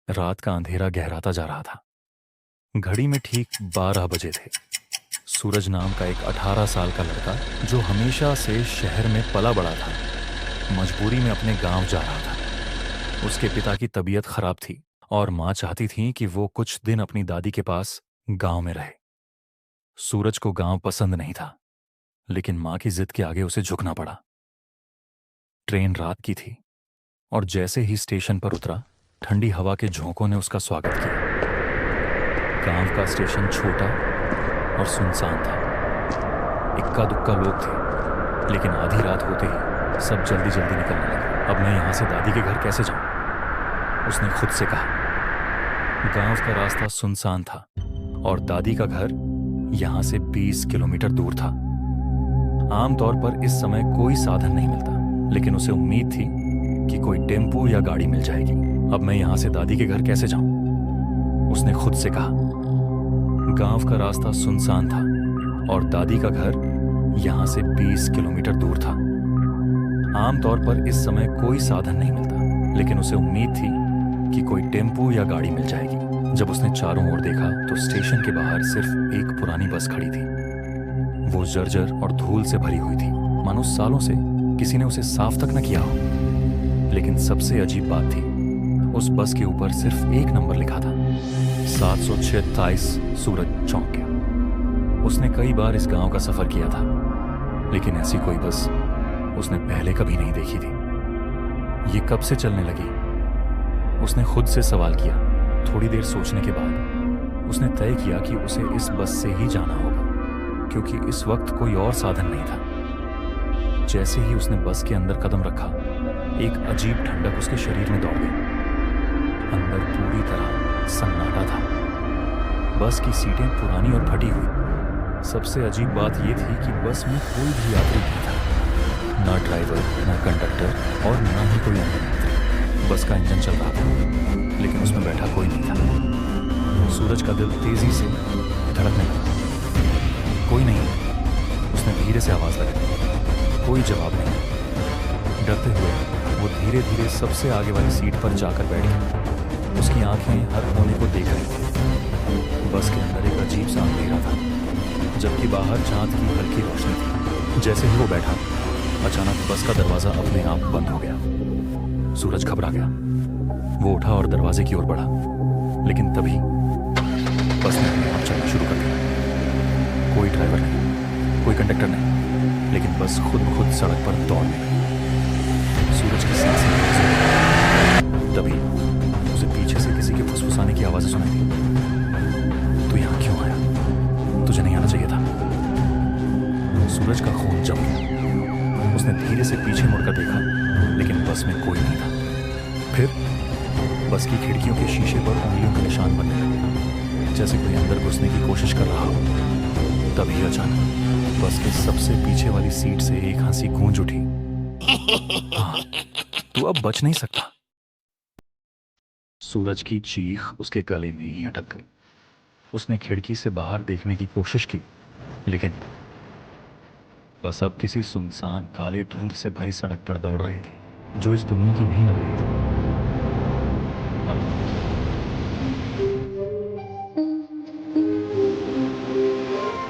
रात का अंधेरा गहराता जा रहा था। घड़ी में ठीक 12 बजे थे। सूरज नाम का एक 18 साल का लड़का, जो हमेशा से शहर में पला बड़ा था, मजबूरी में अपने गांव जा रहा था। उसके पिता की तबीयत खराब थी और मां चाहती थी कि वो कुछ दिन अपनी दादी के पास गांव में रहे। सूरज को गांव पसंद नहीं था, लेकिन मां की जिद के आगे उसे झुकना पड़ा। ट्रेन रात की थी और जैसे ही स्टेशन पर उतरा, ठंडी हवा के झोंकों ने उसका स्वागत किया। गांव का स्टेशन छोटा और सुनसान था। इक्का दुक्का लोग थे, लेकिन आधी रात होते ही सब जल्दी जल्दी निकलने लगे। अब मैं यहां से दादी के घर कैसे जाऊं? उसने खुद से कहा। गांव का रास्ता सुनसान था और दादी का घर यहां से 20 किलोमीटर दूर था। आमतौर पर इस समय कोई साधन नहीं मिलता, लेकिन उसे उम्मीद थी कि कोई टेम्पो या गाड़ी मिल जाएगी। अब मैं यहां से दादी के घर कैसे जाऊं? उसने खुद से कहा। गांव का रास्ता सुनसान था और दादी का घर यहां से 20 किलोमीटर दूर था। आमतौर पर इस समय कोई साधन नहीं मिलता, लेकिन उसे उम्मीद थी कि कोई टेम्पो या गाड़ी मिल जाएगी। जब उसने चारों ओर देखा तो स्टेशन के बाहर सिर्फ एक पुरानी बस खड़ी थी। वो जर्जर और धूल से भरी हुई थी, मानो सालों से किसी ने उसे साफ तक न किया हो। लेकिन सबसे अजीब बात थी, उस बस के ऊपर सिर्फ एक नंबर लिखा था, 746 सूरज चौक के। उसने कई बार इस गांव का सफर किया था, लेकिन ऐसी कोई बस उसने पहले कभी नहीं देखी थी। ये कब से चलने लगी? उसने खुद से सवाल किया। थोड़ी देर सोचने के बाद उसने तय किया कि उसे इस बस से ही जाना होगा, क्योंकि इस वक्त कोई और साधन नहीं था। जैसे ही उसने बस के अंदर कदम रखा, एक अजीब ठंडक उसके शरीर में दौड़ गई। अंदर पूरी तरह सन्नाटा था। बस की सीटें पुरानी और फटी हुई। सबसे अजीब बात यह थी कि बस में कोई भी यात्री नहीं था, ना ड्राइवर, ना कंडक्टर और ना ही कोई अन्य यात्री। बस का इंजन चल रहा था, लेकिन उसमें बैठा कोई नहीं था। सूरज का दिल तेजी से धड़कने लगा। कोई नहीं। उसने धीरे से आवाज लगाई। कोई जवाब नहीं। डरते हुए वो धीरे धीरे सबसे आगे वाली सीट पर जाकर बैठ गया। उसकी आंखें हर कोने को देख रही थी। बस के अंदर एक अजीब सा अंधेरा था, जबकि बाहर चांद की हल्की रोशनी थी। जैसे ही वो बैठा, अचानक बस का दरवाजा अपने आप बंद हो गया। सूरज घबरा गया। वो उठा और दरवाजे की ओर बढ़ा, लेकिन तभी बस ने अपने आप चलना शुरू कर दिया। कोई ड्राइवर नहीं, कोई कंडक्टर नहीं, लेकिन बस खुद ब खुद सड़क पर दौड़ने लगी। सूरज की सांसें तेज। तभी उसे पीछे से किसी के फुसफुसाने की आवाजें सुनाई दी। तू यहाँ क्यों आया? तुझे नहीं आना चाहिए था। सूरज का खून जम गया। उसने धीरे से पीछे मुड़कर देखा, लेकिन बस में कोई नहीं था। फिर बस की खिड़कियों के शीशे पर उंगलियों के निशान बनने लगे, जैसे कोई अंदर घुसने की कोशिश कर रहा हो। तभी अचानक बस के सबसे पीछे वाली सीट से एक हंसी गूंज उठी। हाँ, तू अब बच नहीं सकता। सूरज की चीख उसके गले में ही अटक गई। उसने खिड़की से बाहर देखने की कोशिश की, लेकिन बस अब किसी सुनसान काले धुंध से भरी सड़क पर दौड़ रही थी, जो इस दुनिया की नहीं लग रही थी। अब